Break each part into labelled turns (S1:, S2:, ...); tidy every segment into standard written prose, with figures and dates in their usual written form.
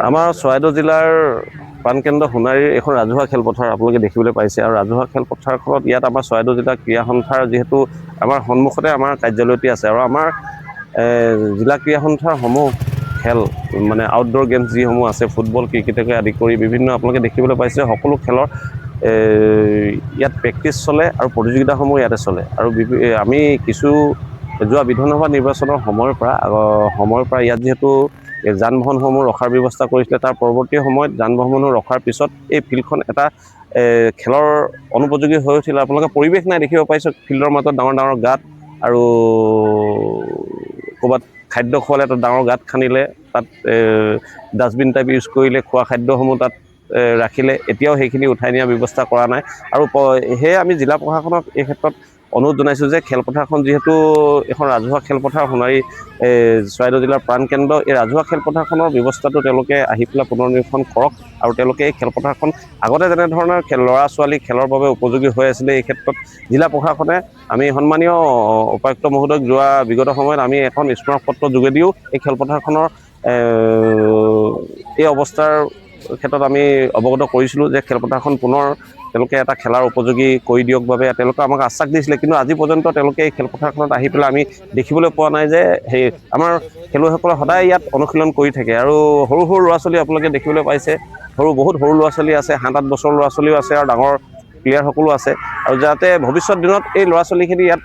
S1: আমাৰ চৰাইদেউ জিলাৰ প্ৰাণকেন্দ্ৰ সোণাৰীৰ এখন ৰাজহুৱা খেলপথাৰ আপোনালোকে দেখিবলৈ পাইছে আৰু ৰাজহুৱা খেলপথাৰখনত ইয়াত আমাৰ চৰাইদেউ জিলা ক্ৰীড়া সন্থাৰ যিহেতু আমাৰ সন্মুখতে আমাৰ কাৰ্যালয়টি আছে আৰু আমাৰ জিলা ক্ৰীড়া সন্থাৰসমূহ খেল মানে আউটডোৰ গেমছ যিসমূহ আছে ফুটবল ক্ৰিকেটকে আদি কৰি বিভিন্ন আপোনালোকে দেখিবলৈ পাইছে সকলো খেলৰ ইয়াত প্ৰেক্টিচ চলে আৰু প্ৰতিযোগিতাসমূহ ইয়াতে চলে আৰু আমি কিছু যোৱা বিধানসভা নিৰ্বাচনৰ সময়ৰ পৰা ইয়াত যিহেতু যান বাহনসমূহ ৰখাৰ ব্যৱস্থা কৰিছিলে তাৰ পৰৱৰ্তী সময়ত যান বাহনসমূহ ৰখাৰ পিছত এই ফিল্ডখন এটা খেলৰ অনুপযোগী হৈ উঠিলে। আপোনালোকে পৰিৱেশ নাই দেখিব পাইছোঁ ফিল্ডৰ মাজত ডাঙৰ ডাঙৰ গাঁত আৰু ক'ৰবাত খাদ্য খোৱালে তাত ডাঙৰ গাঁত খান্দিলে তাত ডাষ্টবিন টাইপ ইউজ কৰিলে খোৱা খাদ্যসমূহ তাত ৰাখিলে এতিয়াও সেইখিনি উঠাই নিয়াৰ ব্যৱস্থা কৰা নাই আৰু সেয়ে আমি জিলা প্ৰশাসনক এই ক্ষেত্ৰত অনুৰোধ জনাইছোঁ যে খেলপথাৰখন যিহেতু এখন ৰাজহুৱা খেলপথাৰ সোণাৰী চৰাইদেউ জিলাৰ প্ৰাণকেন্দ্ৰ এই ৰাজহুৱা খেলপথাৰখনৰ ব্যৱস্থাটো তেওঁলোকে আহি পেলাই পুনৰ্নিৰীক্ষণ কৰক আৰু তেওঁলোকে এই খেলপথাৰখন আগতে যেনেধৰণৰ ল'ৰা ছোৱালী খেলৰ বাবে উপযোগী হৈ আছিলে এই ক্ষেত্ৰত জিলা প্ৰশাসনে আমি সন্মানীয় উপায়ুক্ত মহোদয়ক যোৱা বিগত সময়ত আমি এখন স্মাৰকপত্ৰৰ যোগেদিও এই খেলপথাৰখনৰ এই অৱস্থাৰ ক্ষেত্ৰত আমি অৱগত কৰিছিলোঁ যে খেলপথাৰখন পুনৰ তেওঁলোকে এটা খেলাৰ উপযোগী কৰি দিয়ক বাবে তেওঁলোকে আমাক আশ্বাস দিছিলে কিন্তু আজি পৰ্যন্ত তেওঁলোকে এই খেলপথাৰখনত আহি পেলাই আমি দেখিবলৈ পোৱা নাই যে সেই আমাৰ খেলুৱৈসকলে সদায় ইয়াত অনুশীলন কৰি থাকে আৰু সৰু সৰু ল'ৰা ছোৱালী আপোনালোকে দেখিবলৈ পাইছে বহুত সৰু ল'ৰা ছোৱালী আছে 7-8 বছৰৰ ল'ৰা ছোৱালীও আছে আৰু ডাঙৰ প্লেয়াৰসকলো আছে আৰু যাতে ভৱিষ্যত দিনত এই ল'ৰা ছোৱালীখিনি ইয়াত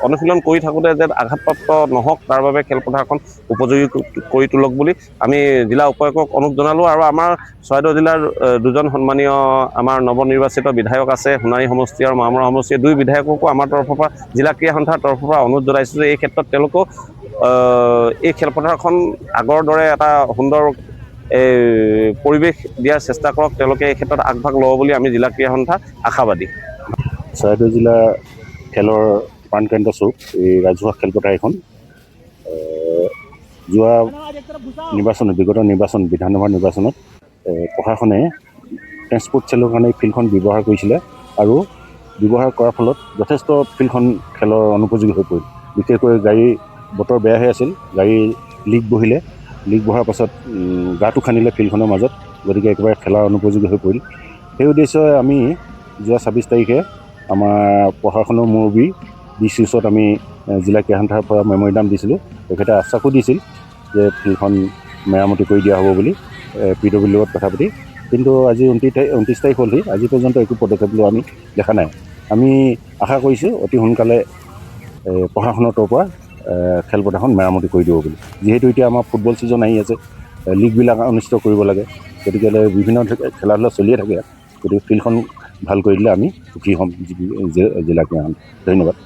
S1: অনুশীলন কৰি থাকোঁতে যেন আঘাতপ্ৰাপ্ত নহওক তাৰ বাবে খেলপথাৰখন উপযোগী কৰি তোলক বুলি আমি জিলা উপায়ুক্তক অনুৰোধ জনালোঁ আৰু আমাৰ চৰাইদেউ জিলাৰ দুজন সন্মানীয় আমাৰ নৱনিৰ্বাচিত বিধায়ক আছে সোণাৰী সমষ্টি আৰু মামৰা সমষ্টিৰ 2 বিধায়ককো আমাৰ তৰফৰ পৰা জিলা ক্ৰীড়া সন্থাৰ তৰফৰ পৰা অনুৰোধ জনাইছোঁ যে এই ক্ষেত্ৰত তেওঁলোকেও এই খেলপথাৰখন আগৰ দৰে এটা সুন্দৰ পৰিৱেশ দিয়াৰ চেষ্টা কৰক তেওঁলোকে এই ক্ষেত্ৰত আগভাগ ল'ব বুলি আমি জিলা ক্ৰীড়া সন্থা আশাবাদী।
S2: চৰাইদেউ জিলা খেলৰ প্ৰাণকেন্দ্ৰ চুক এই ৰাজহুৱা খেলপথাৰ এখন যোৱা বিগত নিৰ্বাচন বিধানসভা নিৰ্বাচনত প্ৰশাসনে ট্ৰেন্সপৰ্ট চেলৰ কাৰণে ফিল্ডখন ব্যৱহাৰ কৰিছিলে আৰু ব্যৱহাৰ কৰাৰ ফলত যথেষ্ট ফিল্ডখন খেলৰ অনুপযোগী হৈ পৰিল। বিশেষকৈ বতৰ বেয়া হৈ আছিল, গাড়ী লিক বহাৰ পাছত গাঁতো খান্দিলে ফিল্ডখনৰ মাজত, গতিকে একেবাৰে খেলাৰ অনুপযোগী হৈ পৰিল। সেই উদ্দেশ্যে আমি যোৱা 26 তাৰিখে আমাৰ প্ৰশাসনৰ মুৰব্বী DC ওচৰত আমি জিলা ক্ৰীড়া সন্থাৰ পৰা মেমৰিণ্ডাম দিছিলোঁ। তেখেতে আশ্বাসো দিছিল যে ফিল্ডখন মেৰামতি কৰি দিয়া হ'ব বুলি PWৰ লগত কথা পাতি, কিন্তু আজি 29 তাৰিখ হ'লহি, আজি পৰ্যন্ত একো পদক্ষেপ লোৱা আমি দেখা নাই। আমি আশা কৰিছোঁ অতি সোনকালে প্ৰশাসনৰ তৰফৰ পৰা খেলপথাৰখন মেৰামতি কৰি দিব বুলি। যিহেতু এতিয়া আমাৰ ফুটবল ছিজন আহি আছে, লীগবিলাক অনুষ্ঠিত কৰিব লাগে, গতিকে বিভিন্ন খেলা ধূলা চলিয়ে থাকে, গতিকে ফিল্ডখন ভাল কৰি দিলে আমি সুখী হ'ম জিলা ক্ৰীড়া সন্থা। ধন্যবাদ।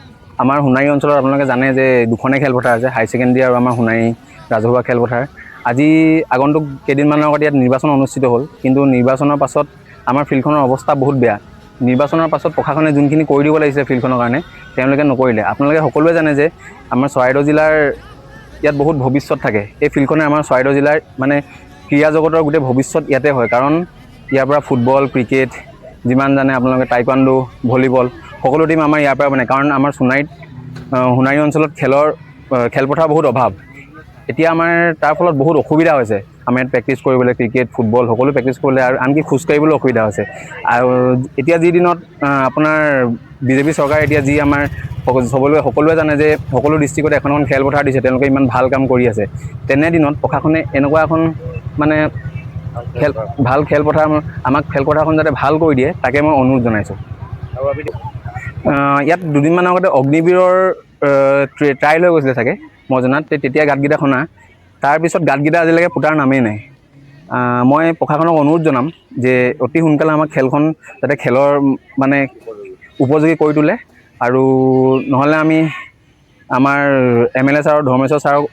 S3: আমাৰ সোণাৰী অঞ্চলত আপোনালোকে জানে যে 2খনেই খেলপথাৰ আছে, হাই ছেকেণ্ডেৰী আৰু আমাৰ সোণাৰী ৰাজহুৱা খেলপথাৰ। আজি আগন্তুক কেইদিনমানৰ আগত ইয়াত নিৰ্বাচন অনুষ্ঠিত হ'ল, কিন্তু নিৰ্বাচনৰ পাছত আমাৰ ফিল্ডখনৰ অৱস্থা বহুত বেয়া। নিৰ্বাচনৰ পাছত প্ৰশাসনে যোনখিনি কৰি দিব লাগিছিলে ফিল্ডখনৰ কাৰণে তেওঁলোকে নকৰিলে। আপোনালোকে সকলোৱে জানে যে আমাৰ চৰাইদেউ জিলাৰ ইয়াত বহুত ভৱিষ্যত থাকে। এই ফিল্ডখনে আমাৰ চৰাইদেউ জিলাৰ মানে ক্ৰীড়া জগতৰ গোটেই ভৱিষ্যত ইয়াতে হয়, কাৰণ ইয়াৰ পৰা ফুটবল ক্ৰিকেট যিমান জানে আপোনালোকে টাইকোৱাণ্ডো ভলীবল সকলো টিম আমাৰ ইয়াৰ পৰা বনে, কাৰণ আমাৰ সোণাৰী অঞ্চলত খেলপথাৰ বহুত অভাৱ। এতিয়া আমাৰ তাৰ ফলত বহুত অসুবিধা হৈছে। আমাৰ ইয়াত প্ৰেক্টিছ কৰিবলৈ ক্ৰিকেট ফুটবল সকলো প্ৰেক্টিছ কৰিবলৈ আৰু আনকি খোজকাঢ়িবলৈ অসুবিধা হৈছে। আৰু এতিয়া যি দিনত আপোনাৰ বিজেপি চৰকাৰে এতিয়া যি আমাৰ সকলোৱে জানে যে সকলো ডিষ্ট্ৰিক্টত এখন খেলপথাৰ দিছে, তেওঁলোকে ইমান ভাল কাম কৰি আছে। তেনে দিনত প্ৰশাসনে এনেকুৱা এখন মানে ভাল খেলপথাৰ আমাক খেলপথাৰখন যাতে ভাল কৰি দিয়ে তাকে মই অনুৰোধ জনাইছোঁ। ইয়াত দুদিনমানৰ আগতে অগ্নিবীৰৰ ট্ৰায়েল হৈ গৈছিলে চাগে মই জনাত, তেতিয়া গাঁতকেইটা খনা, তাৰপিছত গাঁতকেইটা আজিলৈকে পুতাৰ নামেই নাই। মই প্ৰশাসনক অনুৰোধ জনাম যে অতি সোনকালে আমাক খেলখন যাতে খেলৰ মানে উপযোগী কৰি তোলে, আৰু নহ'লে আমি আমাৰ MLA ছাৰ ধৰ্মেশ্বৰ ছাৰক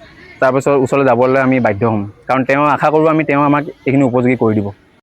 S3: তাৰপিছত ওচৰলৈ যাবলৈ আমি বাধ্য হ'ম, কাৰণ তেওঁ আশা কৰোঁ তেওঁ আমাক এইখিনি উপযোগী কৰি দিব।